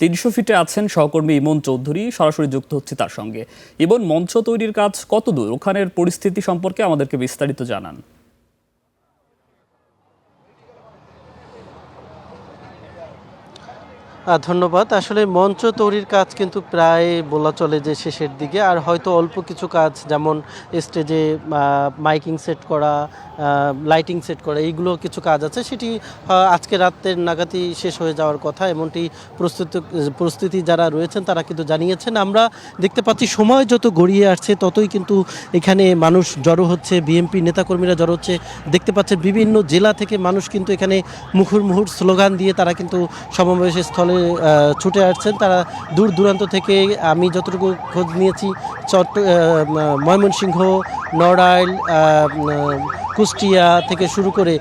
৩০০ ফিটে আছেন সহকর্মী ইমন চৌধুরী, সরাসরি যুক্ত হচ্ছে তার সঙ্গে। ইমন, মঞ্চ তৈরির কাজ কতদূর? ওখানের পরিস্থিতি সম্পর্কে আমাদেরকে বিস্তারিত জানান। ধন্যবাদ। আসলে মঞ্চ তৈরির কাজ কিন্তু প্রায় বলা চলে যে শেষের দিকে, আর হয়তো অল্প কিছু কাজ যেমন স্টেজে মাইকিং সেট করা, লাইটিং সেট করা, এইগুলো কিছু কাজ আছে, সেটি আজকে রাতের নাগাদই শেষ হয়ে যাওয়ার কথা, এমনটি প্রস্তুতি যারা রয়েছেন তারা কিন্তু জানিয়েছেন। আমরা দেখতে পাচ্ছি সময় যত গড়িয়ে আসছে ততই কিন্তু এখানে মানুষ জড়ো হচ্ছে, বিএনপি নেতাকর্মীরা জড়ো হচ্ছে। দেখতে পাচ্ছেন বিভিন্ন জেলা থেকে মানুষ কিন্তু এখানে মুহুর্মুহুর স্লোগান দিয়ে তারা কিন্তু সমাবেশ স্থলে ছুটে আসছেন। তারা দূর দূরান্ত থেকে, আমি যতটুকু খোঁজ নিয়েছি, ময়মনসিংহ, নড়াইল, কুষ্টিয়া থেকে শুরু করে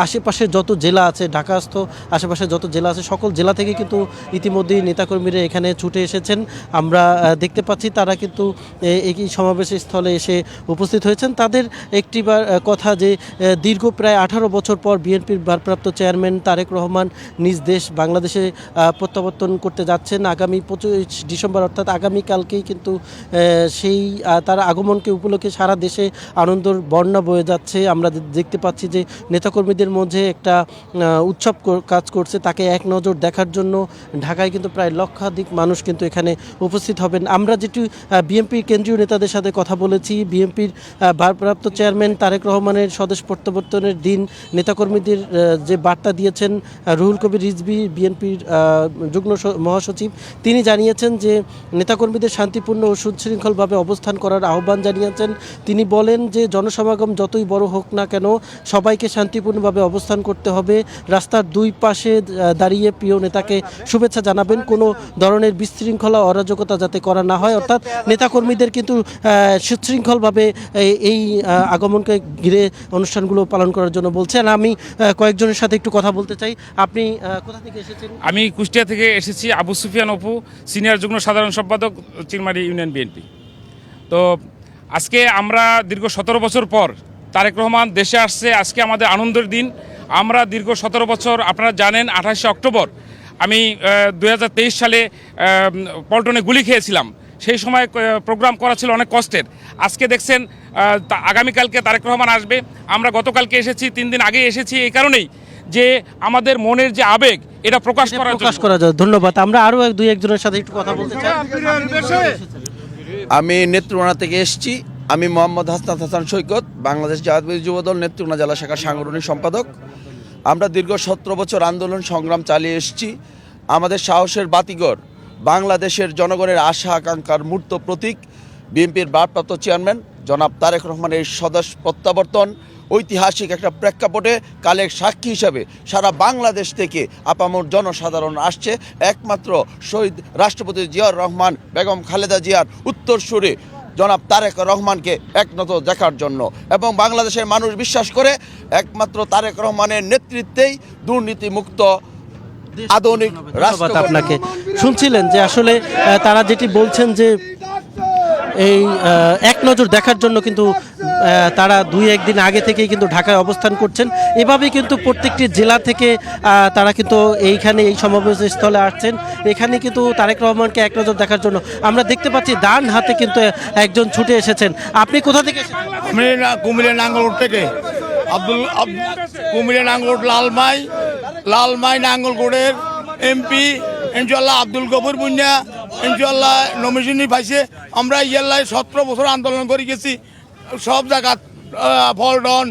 আশেপাশে যত জেলা আছে, ঢাকাস্থ আশেপাশে যত জেলা আছে, সকল জেলা থেকে কিন্তু ইতিমধ্যেই নেতাকর্মীরা এখানে ছুটে এসেছেন। আমরা দেখতে পাচ্ছি তারা কিন্তু এই সমাবেশ স্থলে এসে উপস্থিত হয়েছেন। তাদের একটিবার কথা যে দীর্ঘ প্রায় 18 বছর পর বিএনপির ভারপ্রাপ্ত চেয়ারম্যান তারেক রহমান নিজ দেশ বাংলাদেশে প্রত্যাবর্তন করতে যাচ্ছেন আগামী 25 ডিসেম্বর, অর্থাৎ আগামীকালকেই কিন্তু সেই তার আগমনকে উপলক্ষে সারা দেশে আনন্দর বন্যা বয়ে যাচ্ছে। আমরা দেখতে পাচ্ছি যে নেতাকর্মীদের মধ্যে একটা উৎসব কাজ করছে, তাকে এক নজর দেখার জন্য ঢাকায় কিন্তু প্রায় লক্ষাধিক মানুষ কিন্তু এখানে উপস্থিত হবেন। আমরা যেটি বিএনপির কেন্দ্রীয় নেতাদের সাথে কথা বলেছি, বিএনপির ভারপ্রাপ্ত চেয়ারম্যান তারেক রহমানের স্বদেশ প্রত্যাবর্তনের দিন নেতাকর্মীদের যে বার্তা দিয়েছেন রুহুল কবির রিজভী, বিএনপির যুগ্ম মহাসচিব, তিনি জানিয়েছেন যে নেতাকর্মীদের শান্তিপূর্ণ ও সুশৃঙ্খলভাবে অবস্থান করার আহ্বান জানিয়েছেন। তিনি বলেন যে জনসমাগম যতই বড় হোক না কেন সবাইকে শান্তিপূর্ণভাবে অবস্থান করতে হবে। রাস্তার দুই পাশে দাঁড়িয়ে প্রিয় নেতাকে শুভেচ্ছা জানাবেন, কোনো ধরনের বিশৃঙ্খলা অরাজকতা যাতে করা না হয়। অর্থাৎ নেতাকর্মীদের কিন্তু সুশৃঙ্খলভাবে এই আগমনকে ঘিরে অনুষ্ঠানগুলো পালন করার জন্য বলছেন। আমি কয়েকজনের সাথে একটু কথা বলতে চাই। আপনি কোথা থেকে এসেছেন? আমি কুষ্টিয়া থেকে এসেছি। আবু সুফিয়ান অপু, সিনিয়র যুগ্ম সাধারণ সম্পাদক, চিলমারি ইউনিয়ন বিএনপি। তো আজকে আমরা দীর্ঘ 17 বছর পর তারেক রহমান দেশে আসছে। আজকে আমাদের আনন্দের দিন। আমরা দীর্ঘ 17 বছর, আপনারা জানেন 28শে অক্টোবর আমি 2023 সালে পল্টনে গুলি খেয়েছিলাম। সেই সময় প্রোগ্রাম করা ছিল অনেক কষ্টের। আজকে দেখছেন আগামীকালকে তারেক রহমান আসবে। আমরা গতকালকে এসেছি, 3 দিন আগে এসেছি এই কারণেই যে আমাদের মনের যে আবেগ এটা প্রকাশ করা যায়। ধন্যবাদ। আমরা আরও দুই একজনের সাথে একটু কথা বলতে চাই। আমি নেত্রকোনা থেকে এসেছি। আমি মোহাম্মদ হাসান সৈকত, বাংলাদেশ জাতীয়তাবাদী যুবদল নেত্রকোনা জেলা শাখার সাংগঠনিক সম্পাদক। আমরা দীর্ঘ 17 বছর আন্দোলন সংগ্রাম চালিয়ে এসেছি। আমাদের সাহসের বাতিঘর, বাংলাদেশের জনগণের আশা আকাঙ্ক্ষার মূর্ত প্রতীক বিএনপির ভারপ্রাপ্ত চেয়ারম্যান জনাব তারেক রহমানের স্বদেশ প্রত্যাবর্তন ঐতিহাসিক একটা প্রেক্ষাপটে কালের সাক্ষী হিসাবে সারা বাংলাদেশ থেকে আপামর জনসাধারণ আসছে একমাত্র শহীদ রাষ্ট্রপতি জিয়াউর রহমান, বেগম খালেদা জিয়ার উত্তরসূরি জনাব তারেক রহমানকে একনত দেখার জন্য। এবং বাংলাদেশের মানুষ বিশ্বাস করে একমাত্র তারেক রহমানের নেতৃত্বেই দুর্নীতিমুক্ত আধুনিক রাষ্ট্র। আপনাকে শুনছিলেন যে আসলে তারা যেটি বলছেন যে এই এক নজর দেখার জন্য কিন্তু তারা 2-1 দিন আগে থেকেই কিন্তু ঢাকায় অবস্থান করছেন। এভাবেই কিন্তু প্রত্যেকটি জেলা থেকে তারা কিন্তু এইখানে এই সমাবেশ স্থলে আসছেন। এখানে কিন্তু তারেক রহমানকে এক নজর দেখার জন্য আমরা দেখতে পাচ্ছি ডান হাতে কিন্তু একজন ছুটে এসেছেন। আপনি কোথা থেকে এসেছেন? আমি কুমিল্লা নাঙ্গলকোট থেকে। কুমিল্লা নাঙ্গলকোট লালমাই নাঙ্গলকোটের এমপি ইনশাল্লাহ আব্দুল গফুর বুনিয়া ইনশাল্লাহ নমিনেশন পাইছে। আমরা ইয়াল্লায় 17 বছর আন্দোলন করে গেছি। সব জায়গা ফলটন,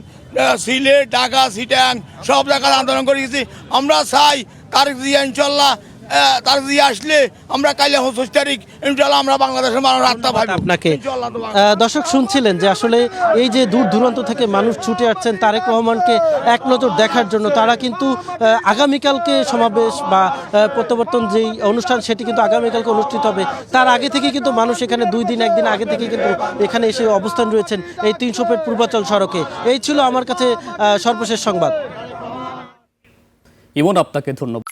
সিলেট, ঢাকা, চিটাং সব জায়গায় আন্দোলন করে গেছি। আমরা চাই তারেক জিয়া ইনশাল্লাহ, তারেক জিয়া আসলে আমরা কাইলে 25 তারিখ ইনশাল্লাহ আমরা বাংলাদেশের মানুষ আত্মা পাই। আপনাকে দর্শক শুনছিলেন যে আসলে এই যে দূর দূরান্ত থেকে মানুষ ছুটে আসছেন তারেক রহমানকে এক নজর দেখার জন্য। তারা কিন্তু আগামীকালকে সমাবেশ বা প্রত্যাবর্তন যেই অনুষ্ঠান সেটি কিন্তু আগামীকালকে অনুষ্ঠিত হবে। তার আগে থেকে কিন্তু মানুষ এখানে 2 দিন 1 দিন আগে থেকে কিন্তু এখানে এসে অবস্থান রয়েছেন এই 300 ফিট পূর্বাচল সড়কে। এই ছিল আমার কাছে সর্বশেষ সংবাদ। ইমন, আপনাকে ধন্যবাদ।